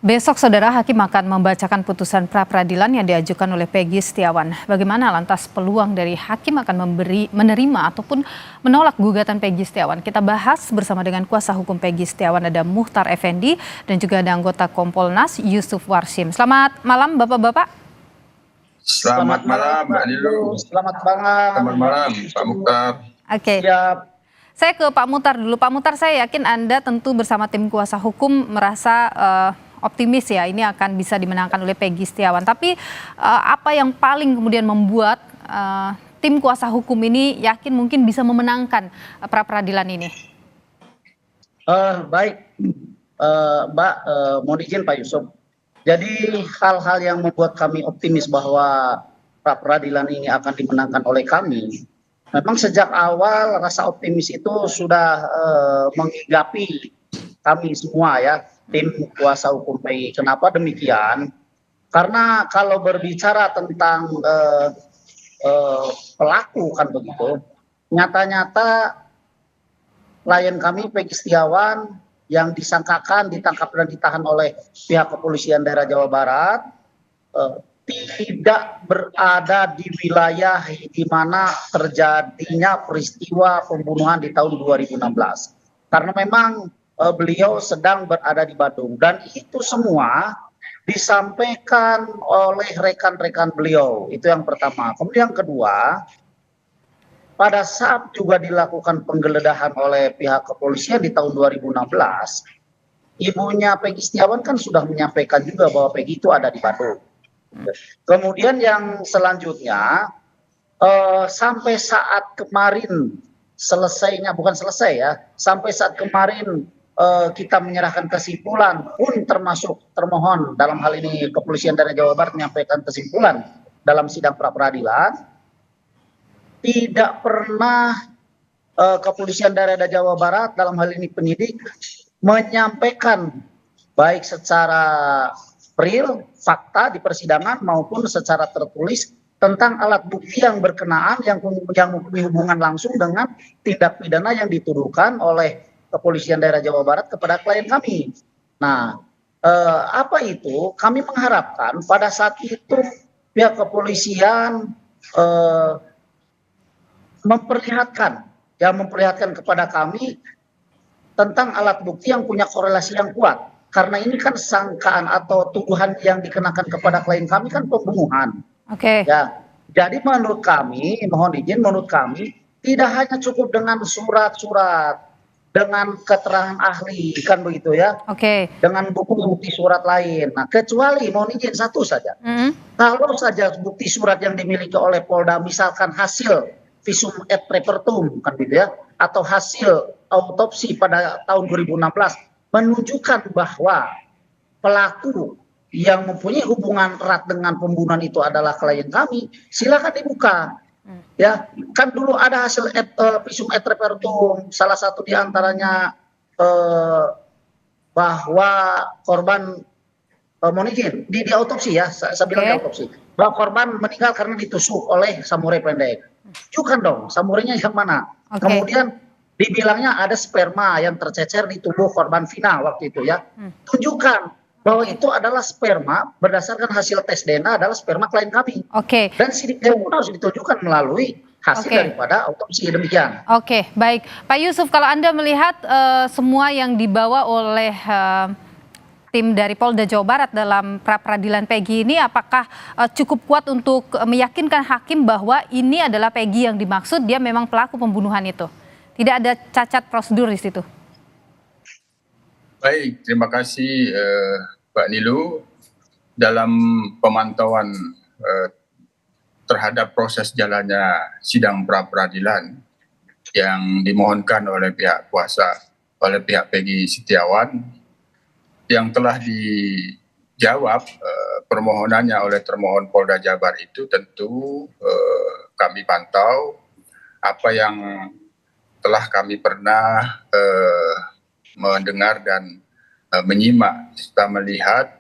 Besok Saudara Hakim akan membacakan putusan pra-peradilan yang diajukan oleh Peggy Setiawan. Bagaimana lantas peluang dari Hakim akan menerima ataupun menolak gugatan Peggy Setiawan? Kita bahas bersama dengan kuasa hukum Peggy Setiawan, ada Muhtar Effendi dan juga ada anggota Kompolnas Yusuf Warsim. Selamat malam Bapak-Bapak. Selamat malam Mbak Nilu. Selamat malam. Selamat malam Pak Muhtar. Oke. Siap. Saya ke Pak Muhtar dulu. Pak Muhtar, saya yakin Anda tentu bersama tim kuasa hukum merasa optimis ya ini akan bisa dimenangkan oleh Peggy Setiawan. Tapi apa yang paling kemudian membuat tim kuasa hukum ini yakin mungkin bisa memenangkan pra-peradilan ini? Baik, Mbak, mohon izin Pak Yusuf. Jadi hal-hal yang membuat kami optimis bahwa pra-peradilan ini akan dimenangkan oleh kami, memang sejak awal rasa optimis itu sudah menghigapi kami semua ya, tim kuasa hukum PI. Kenapa demikian? Karena kalau berbicara tentang pelaku kan begitu, nyata-nyata klien kami Peggy Setiawan yang disangkakan, ditangkap dan ditahan oleh pihak kepolisian daerah Jawa Barat tidak berada di wilayah di mana terjadinya peristiwa pembunuhan di tahun 2016. Karena memang beliau sedang berada di Bandung dan itu semua disampaikan oleh rekan-rekan beliau. Itu yang pertama. Kemudian yang kedua, pada saat juga dilakukan penggeledahan oleh pihak kepolisian di tahun 2016, ibunya Peggy Setiawan kan sudah menyampaikan juga bahwa Peggy itu ada di Bandung. Kemudian yang selanjutnya, sampai saat kemarin selesainya, bukan selesai ya, sampai saat kemarin kita menyerahkan kesimpulan pun termasuk termohon dalam hal ini kepolisian daerah Jawa Barat menyampaikan kesimpulan dalam sidang pra-peradilan, tidak pernah kepolisian daerah Jawa Barat dalam hal ini penyidik menyampaikan baik secara real fakta di persidangan maupun secara tertulis tentang alat bukti yang berkenaan yang mempunyai hubungan langsung dengan tindak pidana yang dituduhkan oleh kepolisian daerah Jawa Barat kepada klien kami. Nah, apa itu? Kami mengharapkan pada saat itu pihak kepolisian memperlihatkan kepada kami tentang alat bukti yang punya korelasi yang kuat. Karena ini kan sangkaan atau tuduhan yang dikenakan kepada klien kami kan pembunuhan. Oke. Ya, jadi menurut kami, mohon izin, menurut kami tidak hanya cukup dengan surat-surat, dengan keterangan ahli, kan begitu ya. Oke. Dengan bukti surat lain. Nah, kecuali mohon izin satu saja. Kalau saja bukti surat yang dimiliki oleh Polda, misalkan hasil visum et repertum, kan gitu ya, atau hasil autopsi pada tahun 2016 menunjukkan bahwa pelaku yang mempunyai hubungan erat dengan pembunuhan itu adalah klien kami, silakan dibuka. Ya, kan dulu ada hasil visum et repertum, salah satu diantaranya bahwa korban mohon izin di autopsi ya, saya bilang di autopsi, bahwa korban meninggal karena ditusuk oleh samurai pendek. Tunjukkan dong samurainya yang mana. Kemudian dibilangnya ada sperma yang tercecer di tubuh korban Vina waktu itu ya. Tunjukkan bahwa itu adalah sperma berdasarkan hasil tes DNA adalah sperma klien kami. Dan sidiknya pun harus ditunjukkan melalui hasil daripada autopsi, demikian. Oke, baik. Pak Yusuf, kalau Anda melihat semua yang dibawa oleh tim dari Polda Jawa Barat dalam pra-peradilan Peggy ini, apakah cukup kuat untuk meyakinkan hakim bahwa ini adalah Peggy yang dimaksud, dia memang pelaku pembunuhan itu? Tidak ada cacat prosedur di situ. Baik, terima kasih Mbak Nilu. Dalam pemantauan terhadap proses jalannya sidang pra-peradilan yang dimohonkan oleh pihak kuasa, oleh pihak Peggy Setiawan, yang telah dijawab permohonannya oleh termohon Polda Jabar itu tentu kami pantau apa yang telah kami pernah mendengar dan menyimak serta melihat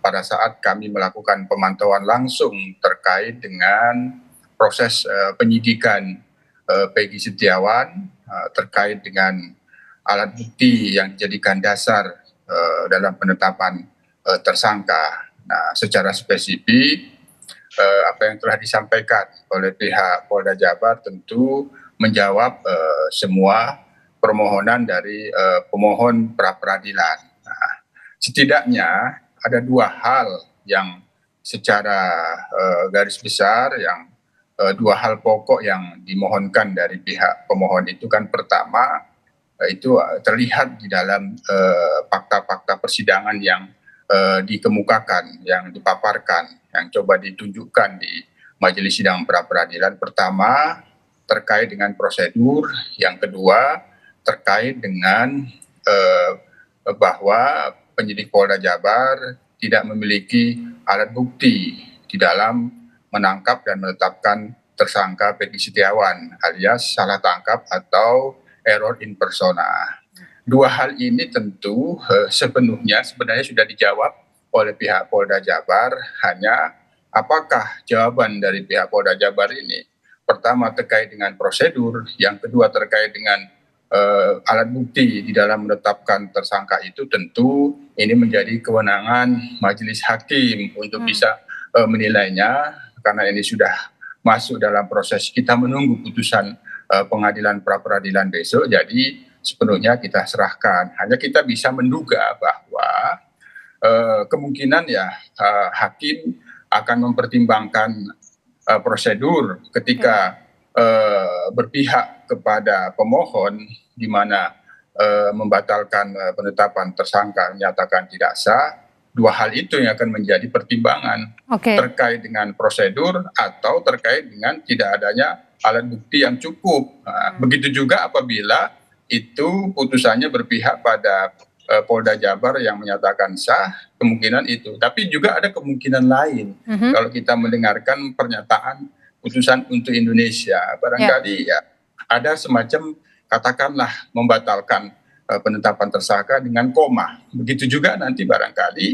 pada saat kami melakukan pemantauan langsung terkait dengan proses penyidikan Peggy Setiawan terkait dengan alat bukti yang dijadikan dasar dalam penetapan tersangka. Nah, secara spesifik apa yang telah disampaikan oleh pihak Polda Jabar tentu menjawab semua permohonan dari pemohon pra peradilan. Nah, setidaknya ada dua hal yang secara garis besar dua hal pokok yang dimohonkan dari pihak pemohon itu kan pertama itu terlihat di dalam fakta-fakta persidangan yang dikemukakan, yang dipaparkan, yang coba ditunjukkan di majelis sidang pra peradilan. Pertama terkait dengan prosedur, yang kedua terkait dengan bahwa penyidik Polda Jabar tidak memiliki alat bukti di dalam menangkap dan menetapkan tersangka Peggy Setiawan alias salah tangkap atau error in persona. Dua hal ini tentu sebenarnya sudah dijawab oleh pihak Polda Jabar, hanya apakah jawaban dari pihak Polda Jabar ini pertama terkait dengan prosedur, yang kedua terkait dengan alat bukti di dalam menetapkan tersangka itu tentu ini menjadi kewenangan majelis hakim untuk bisa menilainya, karena ini sudah masuk dalam proses kita menunggu putusan pengadilan pra peradilan besok, jadi sepenuhnya kita serahkan. Hanya kita bisa menduga bahwa kemungkinan hakim akan mempertimbangkan prosedur ketika berpihak kepada pemohon, di mana membatalkan penetapan tersangka, menyatakan tidak sah. Dua hal itu yang akan menjadi pertimbangan terkait dengan prosedur atau terkait dengan tidak adanya alat bukti yang cukup. Begitu juga apabila itu putusannya berpihak pada Polda Jabar yang menyatakan sah, kemungkinan itu. Tapi juga ada kemungkinan lain. Kalau kita mendengarkan pernyataan putusan untuk Indonesia, barangkali ada semacam katakanlah membatalkan penetapan tersangka dengan koma. Begitu juga nanti barangkali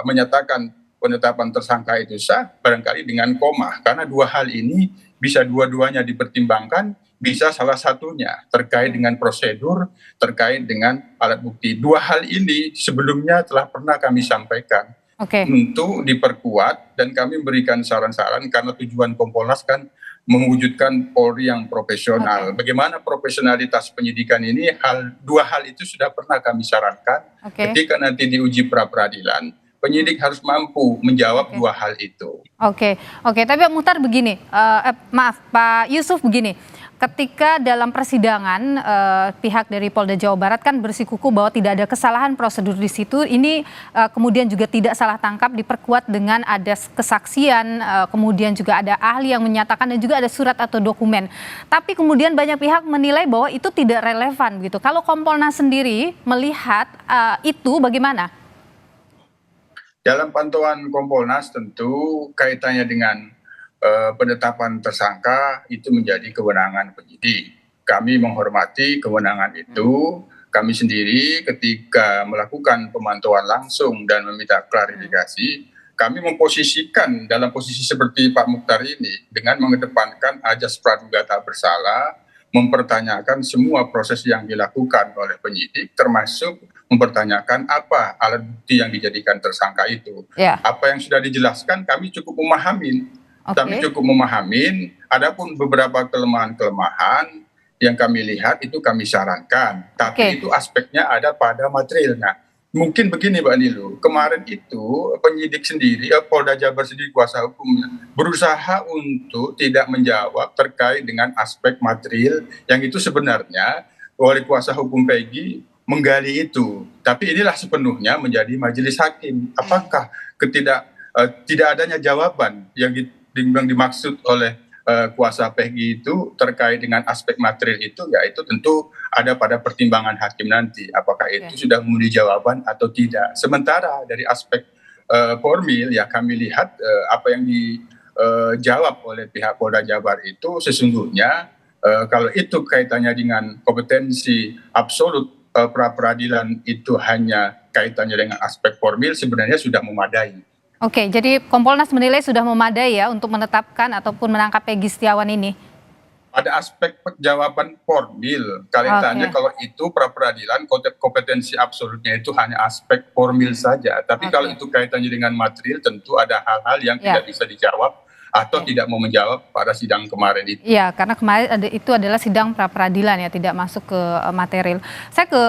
menyatakan penetapan tersangka itu sah, barangkali dengan koma. Karena dua hal ini bisa dua-duanya dipertimbangkan, bisa salah satunya terkait dengan prosedur, terkait dengan alat bukti. Dua hal ini sebelumnya telah pernah kami sampaikan untuk diperkuat, dan kami berikan saran-saran karena tujuan Kompolnas kan mewujudkan Polri yang profesional. Bagaimana profesionalitas penyidikan ini, dua hal itu sudah pernah kami sarankan. Ketika nanti diuji pra peradilan, penyidik harus mampu menjawab dua hal itu. Oke. Tapi Pak Muhtar begini, maaf Pak Yusuf begini. Ketika dalam persidangan pihak dari Polda Jawa Barat kan bersikukuh bahwa tidak ada kesalahan prosedur di situ. Ini kemudian juga tidak salah tangkap, diperkuat dengan ada kesaksian, kemudian juga ada ahli yang menyatakan dan juga ada surat atau dokumen. Tapi kemudian banyak pihak menilai bahwa itu tidak relevan gitu. Kalau Kompolnas sendiri melihat itu bagaimana? Dalam pantauan Kompolnas tentu kaitannya dengan penetapan tersangka itu menjadi kewenangan penyidik. Kami menghormati kewenangan itu. Kami sendiri ketika melakukan pemantauan langsung dan meminta klarifikasi, kami memposisikan dalam posisi seperti Pak Mukhtar ini dengan mengedepankan ajas praduga tak bersalah, mempertanyakan semua proses yang dilakukan oleh penyidik, termasuk mempertanyakan apa alat bukti yang dijadikan tersangka itu. Apa yang sudah dijelaskan kami cukup memahamin. Kami cukup memahamin, adapun beberapa kelemahan-kelemahan yang kami lihat itu kami sarankan. Tapi itu aspeknya ada pada material. Nah, mungkin begini Mbak Nilu, kemarin itu penyidik sendiri, Polda Jabar sendiri kuasa hukumnya, berusaha untuk tidak menjawab terkait dengan aspek material yang itu sebenarnya oleh kuasa hukum Peggy menggali itu. Tapi inilah sepenuhnya menjadi majelis hakim. Apakah tidak adanya jawaban yang dimaksud oleh kuasa Peggy itu terkait dengan aspek material itu, ya itu tentu ada pada pertimbangan hakim nanti. Apakah itu sudah memenuhi jawaban atau tidak. Sementara dari aspek formil ya kami lihat apa yang dijawab oleh pihak Polda Jabar itu sesungguhnya kalau itu kaitannya dengan kompetensi absolut pra peradilan itu hanya kaitannya dengan aspek formil, sebenarnya sudah memadai. Jadi Kompolnas menilai sudah memadai ya untuk menetapkan ataupun menangkap Peggy Setiawan ini? Ada aspek jawaban formil. Kalian tanya kalau itu pra peradilan kompetensi absolutnya itu hanya aspek formil saja. Tapi kalau itu kaitannya dengan material tentu ada hal-hal yang tidak bisa dijawab atau tidak mau menjawab pada sidang kemarin itu. Iya, karena kemarin itu adalah sidang pra peradilan ya, tidak masuk ke material. Saya ke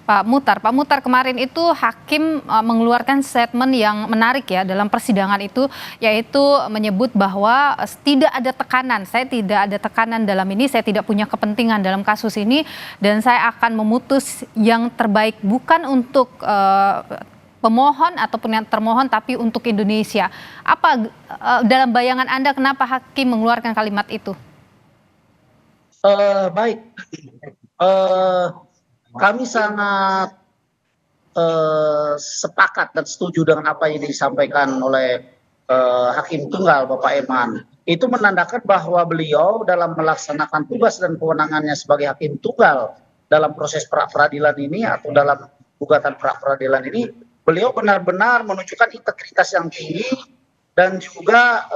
Pak Muhtar. Pak Muhtar, kemarin itu hakim mengeluarkan statement yang menarik ya dalam persidangan itu, yaitu menyebut bahwa tidak ada tekanan. Saya tidak ada tekanan dalam ini, saya tidak punya kepentingan dalam kasus ini, dan saya akan memutus yang terbaik bukan untuk pemohon ataupun yang termohon, tapi untuk Indonesia. Apa dalam bayangan Anda kenapa hakim mengeluarkan kalimat itu? Baik. Kami sangat sepakat dan setuju dengan apa yang disampaikan oleh Hakim Tunggal Bapak Eman. Itu menandakan bahwa beliau dalam melaksanakan tugas dan kewenangannya sebagai Hakim Tunggal dalam proses pra peradilan ini atau dalam gugatan pra peradilan ini, beliau benar-benar menunjukkan integritas yang tinggi dan juga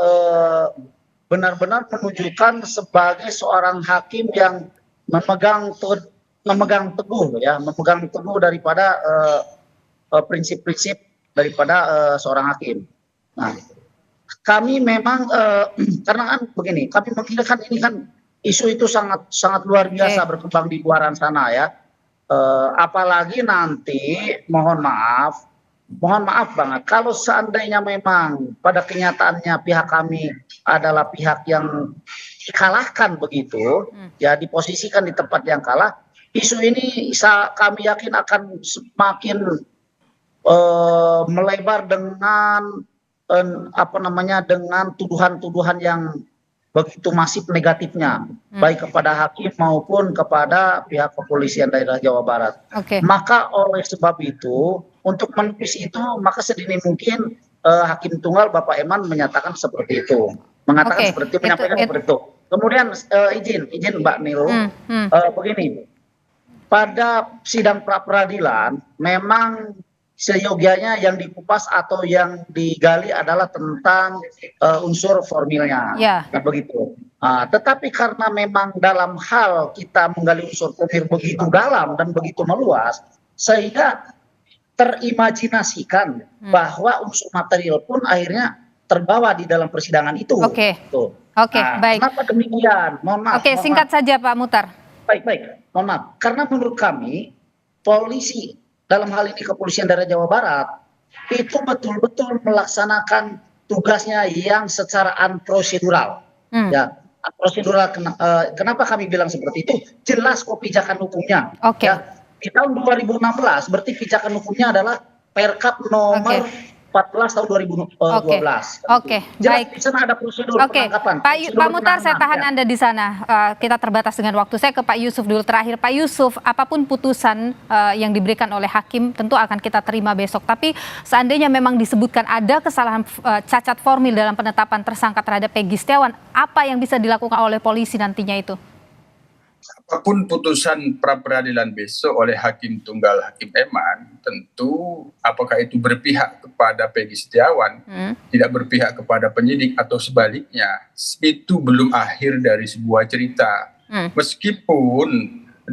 benar-benar menunjukkan sebagai seorang hakim yang memegang teguh daripada prinsip-prinsip daripada seorang hakim. Nah, kami memang karena kan begini, kami mengira kan ini kan isu itu sangat luar biasa berkembang di luaran sana ya. Apalagi nanti mohon maaf banget kalau seandainya memang pada kenyataannya pihak kami adalah pihak yang dikalahkan begitu, ya diposisikan di tempat yang kalah. Isu ini kami yakin akan semakin melebar dengan dengan tuduhan-tuduhan yang begitu masif negatifnya, baik kepada hakim maupun kepada pihak kepolisian daerah Jawa Barat. Maka oleh sebab itu, untuk menepis itu, maka sedini mungkin Hakim Tunggal Bapak Eman menyatakan seperti itu, menyampaikan seperti itu. Kemudian izin Mbak Nilo, begini. Pada sidang pra peradilan memang seyogianya yang dikupas atau yang digali adalah tentang unsur formilnya, nah, begitu. Tetapi karena memang dalam hal kita menggali unsur formil begitu dalam dan begitu meluas, sehingga terimajinasikan bahwa unsur material pun akhirnya terbawa di dalam persidangan itu. Baik. Kenapa demikian? Mohon maaf. Singkat saja Pak Muhtar. Baik. Mohon maaf. Karena menurut kami polisi dalam hal ini kepolisian daerah Jawa Barat itu betul-betul melaksanakan tugasnya yang secara unprocedural. Ya, unprocedural. Kenapa kami bilang seperti itu? Jelas kok pijakan hukumnya. Ya, di tahun 2016 berarti pijakan hukumnya adalah Perkap nomor 14 tahun 2012. Baik. Di sana ada prosedur penangkapan. Pak Muhtar, saya tahan Anda di sana. Kita terbatas dengan waktu. Saya ke Pak Yusuf dulu terakhir. Pak Yusuf, apapun putusan yang diberikan oleh hakim tentu akan kita terima besok. Tapi seandainya memang disebutkan ada kesalahan cacat formil dalam penetapan tersangka terhadap Peggy Setiawan, apa yang bisa dilakukan oleh polisi nantinya itu? Apapun putusan pra peradilan besok oleh Hakim Tunggal Hakim Eman, tentu apakah itu berpihak kepada Peggy Setiawan, tidak berpihak kepada penyidik atau sebaliknya, itu belum akhir dari sebuah cerita. Meskipun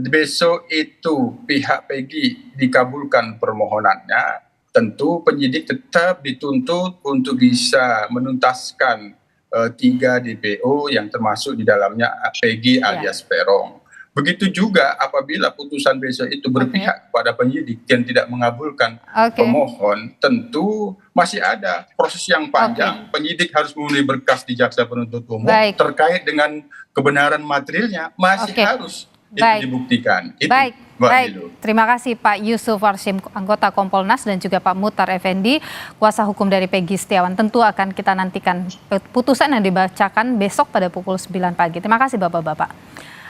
besok itu pihak Peggy dikabulkan permohonannya, tentu penyidik tetap dituntut untuk bisa menuntaskan 3 DPO yang termasuk di dalamnya Peggy alias Peron. Begitu juga apabila putusan besok itu berpihak kepada penyidik yang tidak mengabulkan pemohon, tentu masih ada proses yang panjang. Penyidik harus memenuhi berkas di jaksa penuntut umum terkait dengan kebenaran materialnya, masih harus itu dibuktikan. Baik. Terima kasih Pak Yusuf Warsim, anggota Kompolnas, dan juga Pak Muhtar Effendi, kuasa hukum dari Peggy Setiawan. Tentu akan kita nantikan putusan yang dibacakan besok pada pukul 9 pagi. Terima kasih Bapak-Bapak.